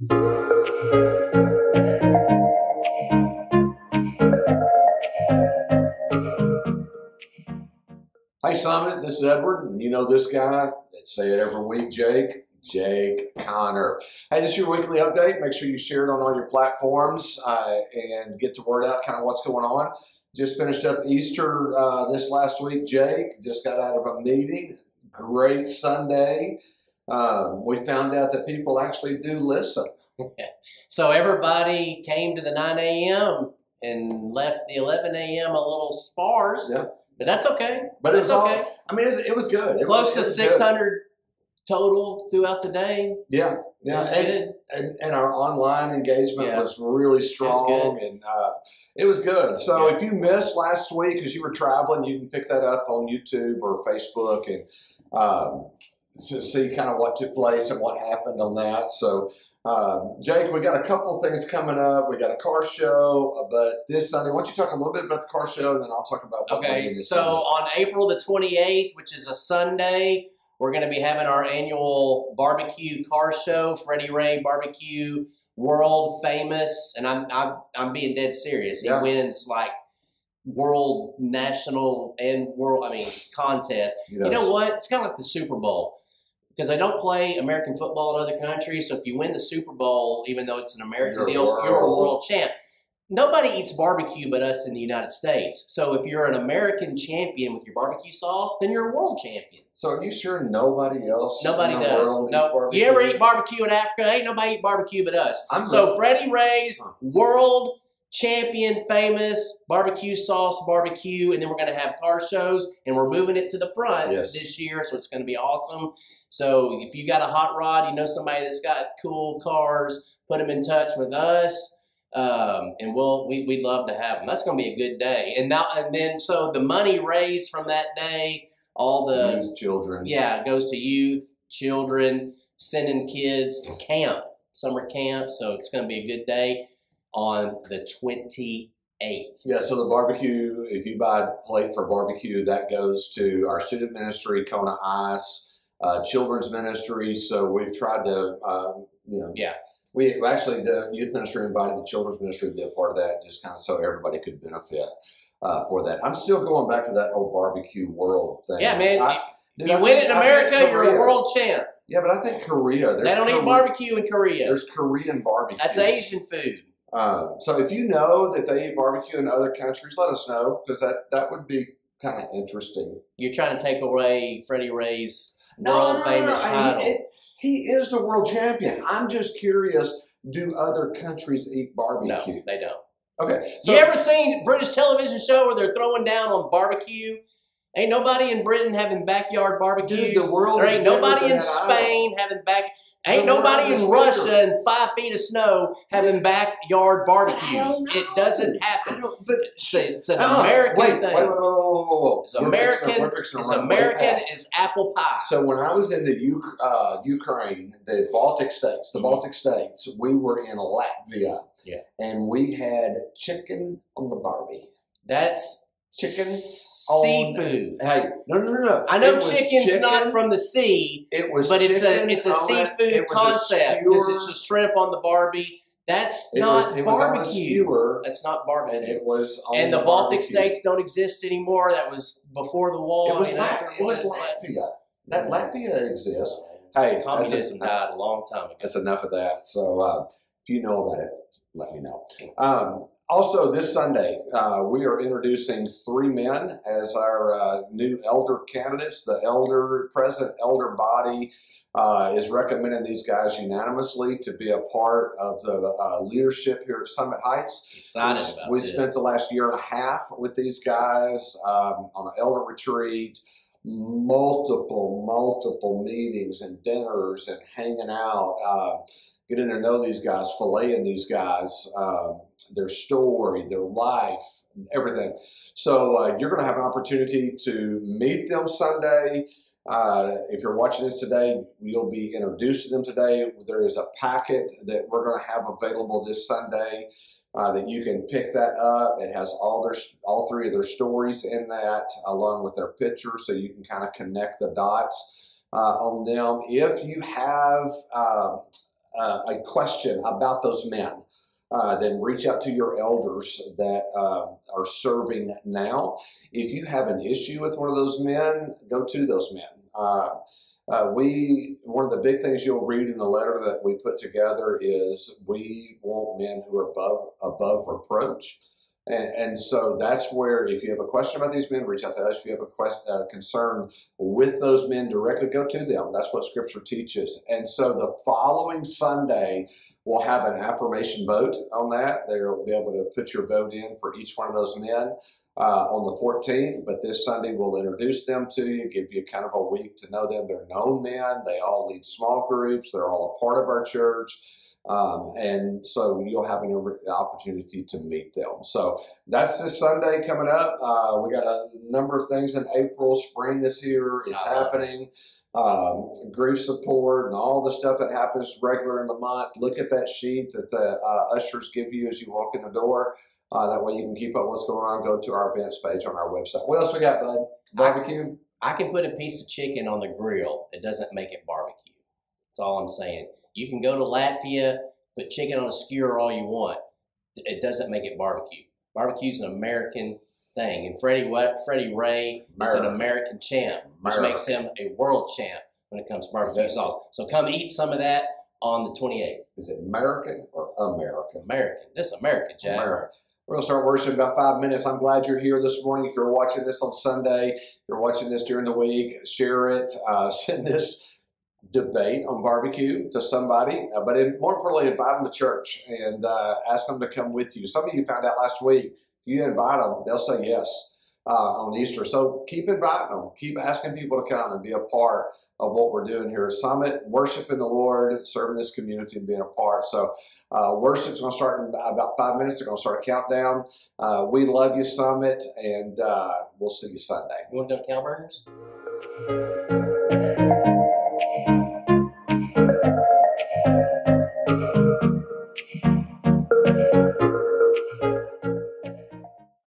Hey Summit, this is Edward, and you know this guy. Let's say it every week, Jake Connor. Hey, this is your weekly update. Make sure you share it on all your platforms and get the word out, kind of what's going on. Just finished up Easter this last week, Jake. Just got out of a meeting. Great Sunday. We found out that people actually do listen. So everybody came to the 9 a.m. and left the 11 a.m. a little sparse. Yeah. But that's okay. But that's okay. I mean, it was good. Close to 600 total throughout the day. Yeah. It was good. And our online engagement was really strong, and it was good. So if you missed last week because you were traveling, you can pick that up on YouTube or Facebook and to see kind of what took place and what happened on that. So Jake, we got a couple things coming up. We got a car show, but this Sunday, why don't you talk a little bit about the car show, and then I'll talk about what okay. So on April the 28th, which is a Sunday, we're going to be having our annual barbecue car show, Freddie Ray Barbecue, world famous, and I'm being dead serious. He wins like world, national, and world. Contest. You know what? It's kind of like the Super Bowl. Because they don't play American football in other countries, so if you win the Super Bowl, even though it's an American deal, you're a world champ. Nobody eats barbecue but us in the United States. So if you're an American champion with your barbecue sauce, then you're a world champion. So are you sure nobody else? Nobody does. No. You ever eat barbecue in Africa? Ain't nobody eat barbecue but us. So Freddie Ray's world champion, famous barbecue sauce barbecue, and then we're going to have car shows, and we're moving it to the front this year, so it's going to be awesome. So if you got a hot rod, you know somebody that's got cool cars, put them in touch with us, and we'd love to have them. That's going to be a good day. So the money raised from that day, all the youth, children, goes to youth, children, sending kids to camp, summer camp. So it's going to be a good day on the 28th. Yeah, so the barbecue, if you buy a plate for barbecue, that goes to our student ministry, Kona Ice, children's ministry. So we've tried to, we actually, the youth ministry invited the children's ministry to be a part of that, just kind of so everybody could benefit for that. I'm still going back to that whole barbecue world thing. Yeah, man. If you win it in America, you're a world champ. Yeah, but I think Korea. They don't eat barbecue in Korea. There's Korean barbecue. That's Asian food. So if you know that they eat barbecue in other countries, let us know, because that would be kind of interesting. You're trying to take away Freddie Ray's world famous title. He is the world champion. I'm just curious, do other countries eat barbecue? No, they don't. Okay. So you ever seen a British television show where they're throwing down on barbecue? Ain't nobody in Britain having backyard barbecues. Dude, the world there ain't nobody in Spain having Ain't nobody in Russia in 5 feet of snow having backyard barbecues. It doesn't happen. It's an American thing. Whoa. It's American. It's American as apple pie. So when I was in the Ukraine, the Baltic states, we were in Latvia. Yeah. And we had chicken on the Barbie. That's chicken seafood. Hey, no. I know chicken's not from the sea. It was, but it's a seafood concept because it's a shrimp on the Barbie. That's not barbecue. That's not barbecue. And it was on and the Baltic states don't exist anymore. That was before the war. It was Latvia. That Latvia exists. Hey, communism died a long time ago. That's enough of that. So if you know about it, let me know. Also, this Sunday, we are introducing 3 men as our new elder candidates. The present elder body is recommending these guys unanimously to be a part of the leadership here at Summit Heights. Excited about We this. spent the last year and a half with these guys on an elder retreat, multiple meetings and dinners and hanging out, getting to know these guys, filleting these guys, their story, their life, everything. So you're going to have an opportunity to meet them Sunday. If you're watching this today, you'll be introduced to them today. There is a packet that we're going to have available this Sunday that you can pick that up. It has all 3 of their stories in that, along with their pictures, so you can kind of connect the dots on them. If you have a question about those men, then reach out to your elders that are serving now. If you have an issue with one of those men, go to those men. One of the big things you'll read in the letter that we put together is we want men who are above reproach. And so that's where, if you have a question about these men, reach out to us. If you have a concern with those men directly, go to them. That's what Scripture teaches. And so the following Sunday, we'll have an affirmation vote on that. They'll be able to put your vote in for each one of those men on the 14th. But this Sunday, we'll introduce them to you, give you kind of a week to know them. They're known men. They all lead small groups. They're all a part of our church. And so you'll have an opportunity to meet them. So that's this Sunday coming up. We got a number of things in April. Spring is here. It's happening. Grief support and all the stuff that happens regular in the month. Look at that sheet that the ushers give you as you walk in the door. That way you can keep up what's going on. Go to our events page on our website. What else we got, bud? Barbecue? I can put a piece of chicken on the grill. It doesn't make it barbecue. That's all I'm saying. You can go to Latvia, put chicken on a skewer all you want. It doesn't make it barbecue. Barbecue's an American thing. And Freddie Ray is an American champ, which makes him a world champ when it comes to barbecue sauce. So come eat some of that on the 28th. Is it American or American? American. This is American, Jack. American. We're going to start worshiping in about 5 minutes. I'm glad you're here this morning. If you're watching this on Sunday, if you're watching this during the week, share it. Send this debate on barbecue to somebody, but more importantly, invite them to church and ask them to come with you. Some of you found out last week, if you invite them, they'll say yes on Easter. So keep inviting them. Keep asking people to come and be a part of what we're doing here at Summit, worshiping the Lord, serving this community, and being a part. So worship's going to start in about 5 minutes. They're going to start a countdown. We love you, Summit, and we'll see you Sunday. You want to go to Cal Burgers?